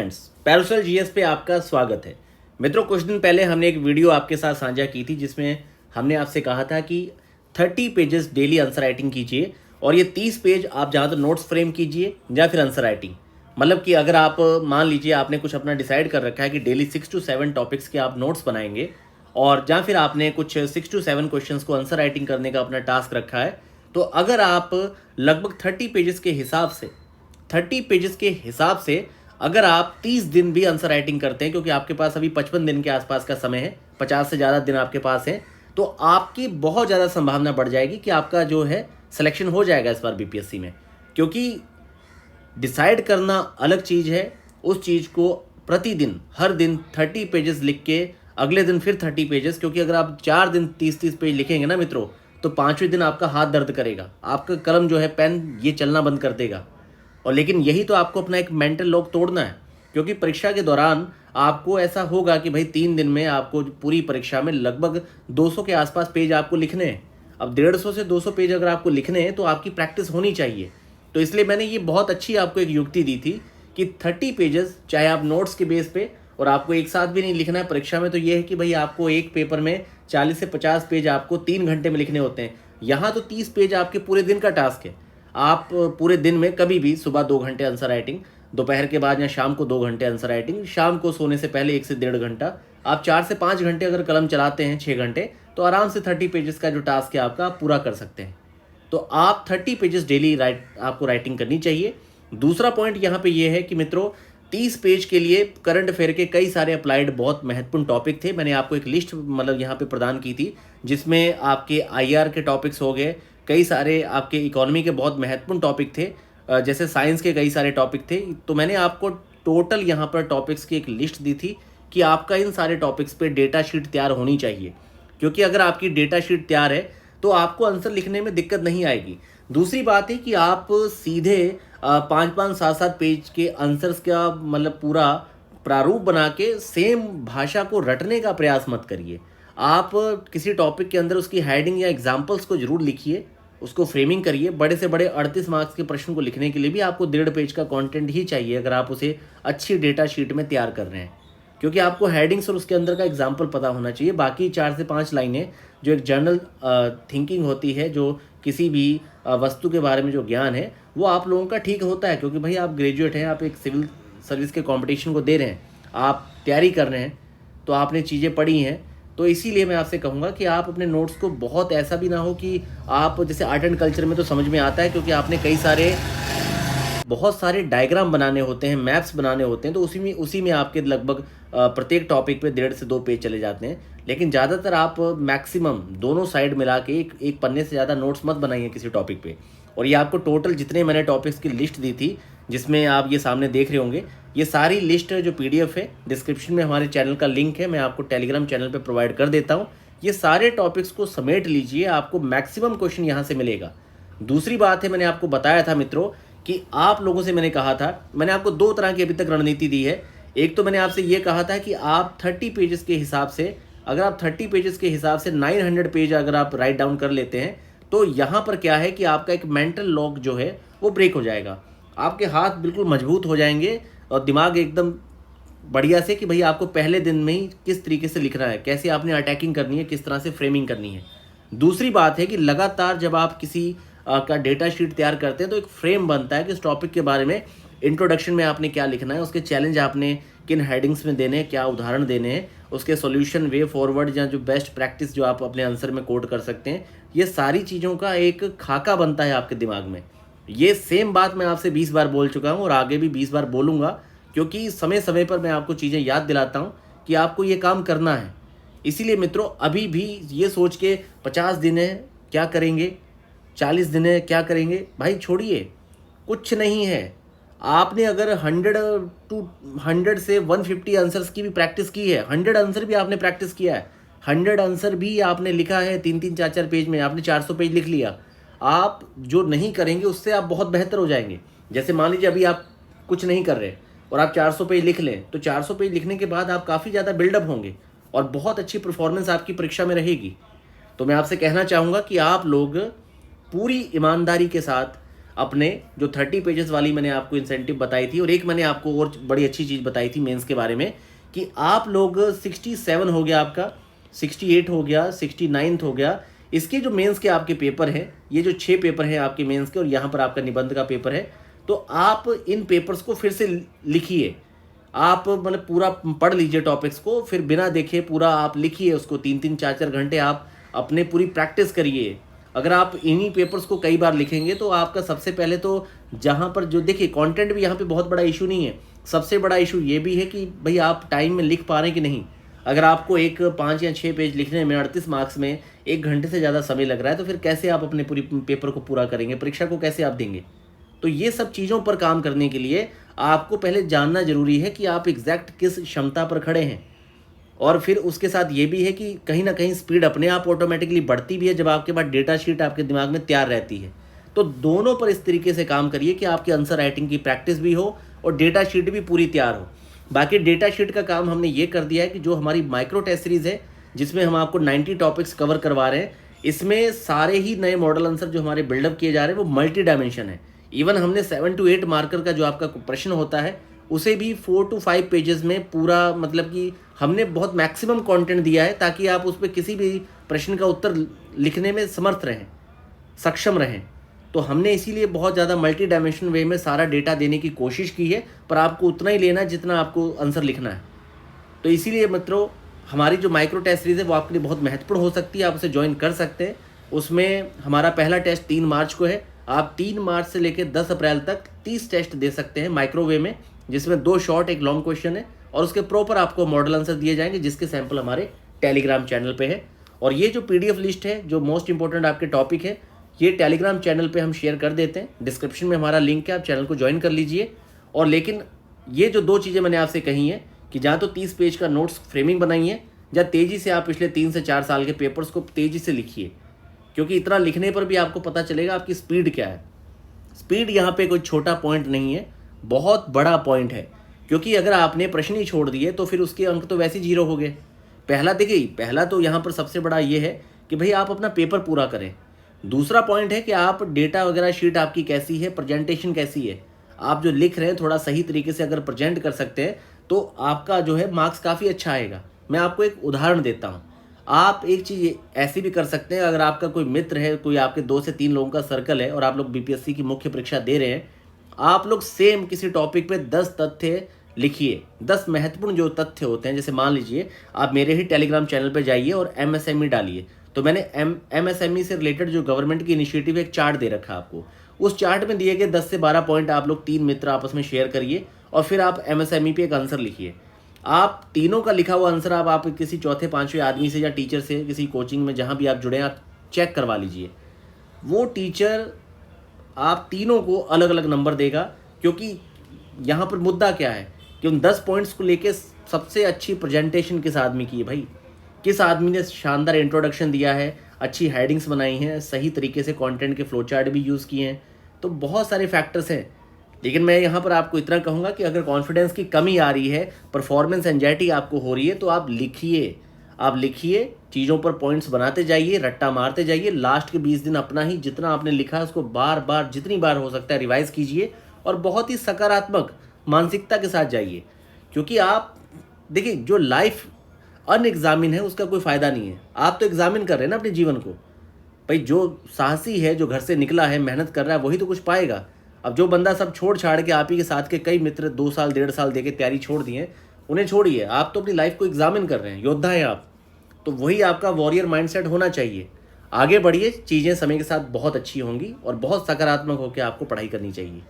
Friends, parasol GS पे आपका स्वागत है। मित्रों, कुछ दिन पहले हमने एक वीडियो आपके साथ साझा की थी जिसमें हमने आपसे कहा था कि 30 पेजेस डेली आंसर राइटिंग कीजिए और ये 30 पेज आप जहाँ तो नोट्स फ्रेम कीजिए या फिर आंसर राइटिंग। मतलब कि अगर आप मान लीजिए आपने कुछ अपना डिसाइड कर रखा है कि डेली 6 to 7 टॉपिक्स के आप नोट्स बनाएंगे और या फिर आपने कुछ 6 to 7 क्वेश्चंस को आंसर राइटिंग करने का अपना टास्क रखा है, तो अगर आप लगभग 30 पेजेस के हिसाब से अगर आप 30 दिन भी आंसर राइटिंग करते हैं, क्योंकि आपके पास अभी 55 दिन के आसपास का समय है, 50 से ज़्यादा दिन आपके पास है, तो आपकी बहुत ज़्यादा संभावना बढ़ जाएगी कि आपका जो है सिलेक्शन हो जाएगा इस बार बीपीएससी में। क्योंकि डिसाइड करना अलग चीज़ है, उस चीज़ को प्रतिदिन हर दिन 30 पेजेस लिख के अगले दिन फिर 30 पेजेस, क्योंकि अगर आप 4 दिन 30-30 पेज लिखेंगे ना मित्रों, तो 5वें दिन आपका हाथ दर्द करेगा, आपका कलम जो है पेन ये चलना बंद कर देगा। और लेकिन यही तो आपको अपना एक मेंटल लॉक तोड़ना है, क्योंकि परीक्षा के दौरान आपको ऐसा होगा कि भाई 3 दिन में आपको पूरी परीक्षा में लगभग 200 के आसपास पेज आपको लिखने हैं। अब 150 से 200 पेज अगर आपको लिखने हैं तो आपकी प्रैक्टिस होनी चाहिए। तो इसलिए मैंने ये बहुत अच्छी आपको एक युक्ति दी थी कि 30 पेजेस चाहे आप नोट्स के बेस पे, और आपको एक साथ भी नहीं लिखना है परीक्षा में, तो ये है कि भाई आपको एक पेपर में 40 से 50 पेज आपको 3 घंटे में लिखने होते हैं। यहाँ तो 30 पेज आपके पूरे दिन का टास्क है। आप पूरे दिन में कभी भी सुबह 2 घंटे आंसर राइटिंग, दोपहर के बाद या शाम को 2 घंटे आंसर राइटिंग, शाम को सोने से पहले 1 से 1.5 घंटा, आप 4 से 5 घंटे अगर कलम चलाते हैं 6 घंटे, तो आराम से 30 पेजेस का जो टास्क है आपका आप पूरा कर सकते हैं। तो आप 30 पेजेस डेली आपको राइटिंग करनी चाहिए। दूसरा पॉइंट यहाँ पे ये है कि मित्रों, 30 पेज के लिए करंट अफेयर के कई सारे अप्लाइड बहुत महत्वपूर्ण टॉपिक थे। मैंने आपको एक लिस्ट मतलब यहाँ पे प्रदान की थी, जिसमें आपके आईआर के टॉपिक्स हो गए, कई सारे आपके इकोनॉमी के बहुत महत्वपूर्ण टॉपिक थे, जैसे साइंस के कई सारे टॉपिक थे। तो मैंने आपको टोटल यहाँ पर टॉपिक्स की एक लिस्ट दी थी कि आपका इन सारे टॉपिक्स पे डेटा शीट तैयार होनी चाहिए, क्योंकि अगर आपकी डेटा शीट तैयार है तो आपको आंसर लिखने में दिक्कत नहीं आएगी। दूसरी बात है कि आप सीधे 5-5, 7-7 पेज के आंसर्स का मतलब पूरा प्रारूप बना के सेम भाषा को रटने का प्रयास मत करिए। आप किसी टॉपिक के अंदर उसकी हेडिंग या एग्जाम्पल्स को जरूर लिखिए, उसको फ्रेमिंग करिए। बड़े से बड़े 38 मार्क्स के प्रश्न को लिखने के लिए भी आपको 1.5 पेज का कंटेंट ही चाहिए अगर आप उसे अच्छी डेटा शीट में तैयार कर रहे हैं, क्योंकि आपको हेडिंग्स और उसके अंदर का एग्जाम्पल पता होना चाहिए। बाकी 4 से 5 लाइनें जो एक जनरल थिंकिंग होती है, जो किसी भी वस्तु के बारे में जो ज्ञान है, वो आप लोगों का ठीक होता है, क्योंकि भाई आप ग्रेजुएट हैं, आप एक सिविल सर्विस के कंपटीशन को दे रहे हैं, आप तैयारी कर रहे हैं, तो आपने चीज़ें पढ़ी हैं। तो इसीलिए मैं आपसे कहूँगा कि आप अपने नोट्स को बहुत ऐसा भी ना हो कि आप जैसे आर्ट एंड कल्चर में तो समझ में आता है, क्योंकि आपने बहुत सारे डायग्राम बनाने होते हैं, मैप्स बनाने होते हैं, तो उसी में आपके लगभग प्रत्येक टॉपिक पे 1.5 से 2 पेज चले जाते हैं। लेकिन ज़्यादातर आप मैक्सिमम दोनों साइड मिला के एक पन्ने से ज़्यादा नोट्स मत बनाइए किसी टॉपिक पे। और ये आपको टोटल जितने मैंने टॉपिक्स की लिस्ट दी थी, जिसमें आप ये सामने देख रहे होंगे, ये सारी लिस्ट जो पीडीएफ है, डिस्क्रिप्शन में हमारे चैनल का लिंक है, मैं आपको टेलीग्राम चैनल पे प्रोवाइड कर देता हूँ। ये सारे टॉपिक्स को समेट लीजिए, आपको मैक्सिमम क्वेश्चन यहाँ से मिलेगा। दूसरी बात है, मैंने आपको बताया था मित्रों कि आप लोगों से मैंने कहा था, मैंने आपको 2 तरह की अभी तक रणनीति दी है। एक तो मैंने आपसे ये कहा था कि आप 30 पेजेस के हिसाब से, अगर आप 30 पेजेस के हिसाब से 900 पेज अगर आप राइट डाउन कर लेते हैं, तो यहाँ पर क्या है कि आपका एक मेंटल लॉक जो है वो ब्रेक हो जाएगा। आपके हाथ बिल्कुल मजबूत हो जाएंगे और दिमाग एकदम बढ़िया से कि भाई आपको पहले दिन में ही किस तरीके से लिखना है, कैसे आपने अटैकिंग करनी है, किस तरह से फ्रेमिंग करनी है। दूसरी बात है कि लगातार जब आप किसी का डेटा शीट तैयार करते हैं तो एक फ्रेम बनता है कि इस टॉपिक के बारे में इंट्रोडक्शन में आपने क्या लिखना है, उसके चैलेंज आपने किन हेडिंग्स में देने हैं, क्या उदाहरण देने हैं, उसके सॉल्यूशन, वे फॉरवर्ड या जो बेस्ट प्रैक्टिस जो आप अपने आंसर में कोड कर सकते हैं, ये सारी चीज़ों का एक खाका बनता है आपके दिमाग में। ये सेम बात मैं आपसे 20 बार बोल चुका हूँ और आगे भी 20 बार बोलूँगा, क्योंकि समय समय पर मैं आपको चीज़ें याद दिलाता हूँ कि आपको ये काम करना है। इसीलिए मित्रों, अभी भी ये सोच के 50 दिन है क्या करेंगे, 40 दिन है क्या करेंगे, भाई छोड़िए, कुछ नहीं है। आपने अगर 100 से 150 आंसर्स की भी प्रैक्टिस की है, 100 आंसर भी आपने प्रैक्टिस किया है, 100 आंसर भी आपने लिखा है 3-3, 4-4 पेज में, आपने 400 पेज लिख लिया, आप जो नहीं करेंगे उससे आप बहुत बेहतर हो जाएंगे। जैसे मान लीजिए अभी आप कुछ नहीं कर रहे और आप 400 पेज लिख लें, तो 400 पेज लिखने के बाद आप काफ़ी ज़्यादा बिल्डअप होंगे और बहुत अच्छी परफॉर्मेंस आपकी परीक्षा में रहेगी। तो मैं आपसे कहना चाहूँगा कि आप लोग पूरी ईमानदारी के साथ अपने जो 30 पेजेस वाली मैंने आपको इंसेंटिव बताई थी, और एक मैंने आपको और बड़ी अच्छी चीज़ बताई थी मेंस के बारे में कि आप लोग 67 हो गया आपका, 68 हो गया, 69 हो गया, इसके जो मेंस के आपके पेपर हैं, ये जो 6 पेपर हैं आपके मेंस के और यहाँ पर आपका निबंध का पेपर है, तो आप इन पेपर्स को फिर से लिखिए। आप मतलब पूरा पढ़ लीजिए टॉपिक्स को, फिर बिना देखे पूरा आप लिखिए उसको, 3-3 4-4 घंटे आप अपने पूरी प्रैक्टिस करिए। अगर आप इन्हीं पेपर्स को कई बार लिखेंगे तो आपका सबसे पहले तो जहाँ पर जो देखिए कंटेंट भी यहाँ पे बहुत बड़ा इशू नहीं है, सबसे बड़ा इशू ये भी है कि भाई आप टाइम में लिख पा रहे हैं कि नहीं। अगर आपको 5 या 6 पेज लिखने में 38 मार्क्स में 1 घंटे से ज़्यादा समय लग रहा है, तो फिर कैसे आप अपने पूरी पेपर को पूरा करेंगे, परीक्षा को कैसे आप देंगे। तो ये सब चीज़ों पर काम करने के लिए आपको पहले जानना जरूरी है कि आप एग्जैक्ट किस क्षमता पर खड़े हैं, और फिर उसके साथ ये भी है कि कहीं ना कहीं स्पीड अपने आप ऑटोमेटिकली बढ़ती भी है जब आपके पास डेटा शीट आपके दिमाग में तैयार रहती है। तो दोनों पर इस तरीके से काम करिए कि आपकी आंसर राइटिंग की प्रैक्टिस भी हो और डेटा शीट भी पूरी तैयार हो। बाकी डेटा शीट का काम हमने ये कर दिया है कि जो हमारी माइक्रो टेस्ट सीरीज़ है, जिसमें हम आपको 90 टॉपिक्स कवर करवा रहे हैं, इसमें सारे ही नए मॉडल आंसर जो हमारे बिल्डअप किए जा रहे हैं वो मल्टी डायमेंशन है। इवन हमने 7 to 8 मार्कर का जो आपका प्रश्न होता है उसे भी 4 to 5 पेजेस में पूरा, मतलब कि हमने बहुत मैक्सिमम कंटेंट दिया है ताकि आप उस पर किसी भी प्रश्न का उत्तर लिखने में समर्थ रहें, सक्षम रहें। तो हमने इसीलिए बहुत ज़्यादा मल्टी डायमेंशन वे में सारा डेटा देने की कोशिश की है, पर आपको उतना ही लेना है जितना आपको आंसर लिखना है। तो इसीलिए मित्रों, हमारी जो माइक्रो टेस्ट सीरीज़ है वो आपके लिए बहुत महत्वपूर्ण हो सकती है, आप उसे ज्वाइन कर सकते हैं। उसमें हमारा पहला टेस्ट 3 मार्च को है। आप 3 मार्च से लेकर 10 अप्रैल तक 30 टेस्ट दे सकते हैं माइक्रोवे में, जिसमें 2 शॉर्ट 1 लॉन्ग क्वेश्चन है, और उसके प्रॉपर आपको मॉडल आंसर दिए जाएंगे जिसके सैंपल हमारे टेलीग्राम चैनल पे है। और ये जो PDF लिस्ट है, जो मोस्ट इंपॉर्टेंट आपके टॉपिक है, ये टेलीग्राम चैनल पे हम शेयर कर देते हैं। डिस्क्रिप्शन में हमारा लिंक है, आप चैनल को ज्वाइन कर लीजिए। और लेकिन ये जो 2 चीज़ें मैंने आपसे कही हैं कि जहाँ तो 30 पेज का नोट्स फ्रेमिंग बनाई है, या तेज़ी से आप पिछले 3 से 4 साल के पेपर्स को तेज़ी से लिखिए, क्योंकि इतना लिखने पर भी आपको पता चलेगा आपकी स्पीड क्या है। स्पीड यहाँ पे कोई छोटा पॉइंट नहीं है, बहुत बड़ा पॉइंट है, क्योंकि अगर आपने प्रश्न ही छोड़ दिए तो फिर उसके अंक तो वैसे ही 0 हो गए। पहला तो यहाँ पर सबसे बड़ा ये है कि भाई आप अपना पेपर पूरा करें। दूसरा पॉइंट है कि आप डेटा वगैरह शीट आपकी कैसी है, प्रेजेंटेशन कैसी है, आप जो लिख रहे हैं थोड़ा सही तरीके से अगर प्रेजेंट कर सकते हैं तो आपका जो है मार्क्स काफ़ी अच्छा आएगा। मैं आपको एक उदाहरण देता हूँ। आप एक चीज़ ऐसी भी कर सकते हैं, अगर आपका कोई मित्र है, कोई आपके 2 से 3 लोगों का सर्कल है और आप लोग BPSC की मुख्य परीक्षा दे रहे हैं, आप लोग सेम किसी टॉपिक पे 10 तथ्य लिखिए, 10 महत्वपूर्ण जो तथ्य होते हैं। जैसे मान लीजिए आप मेरे ही टेलीग्राम चैनल पे जाइए और MSME डालिए, तो मैंने MSME से रिलेटेड जो गवर्नमेंट की इनिशिएटिव एक चार्ट दे रखा है आपको। उस चार्ट में दिए गए 10 से 12 पॉइंट आप लोग 3 मित्र आपस में शेयर करिए और फिर आप MSME पे एक आंसर लिखिए। आप तीनों का लिखा हुआ आंसर आप किसी चौथे 5वें आदमी से या टीचर से, किसी कोचिंग में जहाँ भी आप जुड़े हैं, आप चेक करवा लीजिए। वो टीचर आप तीनों को अलग अलग नंबर देगा, क्योंकि यहाँ पर मुद्दा क्या है कि उन 10 पॉइंट्स को लेके सबसे अच्छी प्रेजेंटेशन किस आदमी की है भाई, किस आदमी ने शानदार इंट्रोडक्शन दिया है, अच्छी हेडिंग्स बनाई हैं, सही तरीके से कंटेंट के फ्लो चार्ट भी यूज़ किए हैं। तो बहुत सारे फैक्टर्स हैं, लेकिन मैं यहाँ पर आपको इतना कहूँगा कि अगर कॉन्फिडेंस की कमी आ रही है, परफॉर्मेंस एंजाइटी आपको हो रही है, तो आप लिखिए, चीज़ों पर पॉइंट्स बनाते जाइए, रट्टा मारते जाइए। लास्ट के 20 दिन अपना ही जितना आपने लिखा है उसको बार बार, जितनी बार हो सकता है रिवाइज कीजिए, और बहुत ही सकारात्मक मानसिकता के साथ जाइए। क्योंकि आप देखिए, जो लाइफ अनएग्जामिन है उसका कोई फ़ायदा नहीं है। आप तो एग्जामिन कर रहे हैं ना अपने जीवन को। भाई जो साहसी है, जो घर से निकला है, मेहनत कर रहा है, वही तो कुछ पाएगा। अब जो बंदा सब छोड़ छाड़ के, आप ही के साथ के कई मित्र 2 साल 1.5 साल दे के तैयारी छोड़ दिए, उन्हें छोड़िए। आप तो अपनी लाइफ को एग्जामिन कर रहे हैं, योद्धा हैं आप। तो वही आपका वॉरियर माइंडसेट होना चाहिए। आगे बढ़िए, चीज़ें समय के साथ बहुत अच्छी होंगी और बहुत सकारात्मक होकर आपको पढ़ाई करनी चाहिए।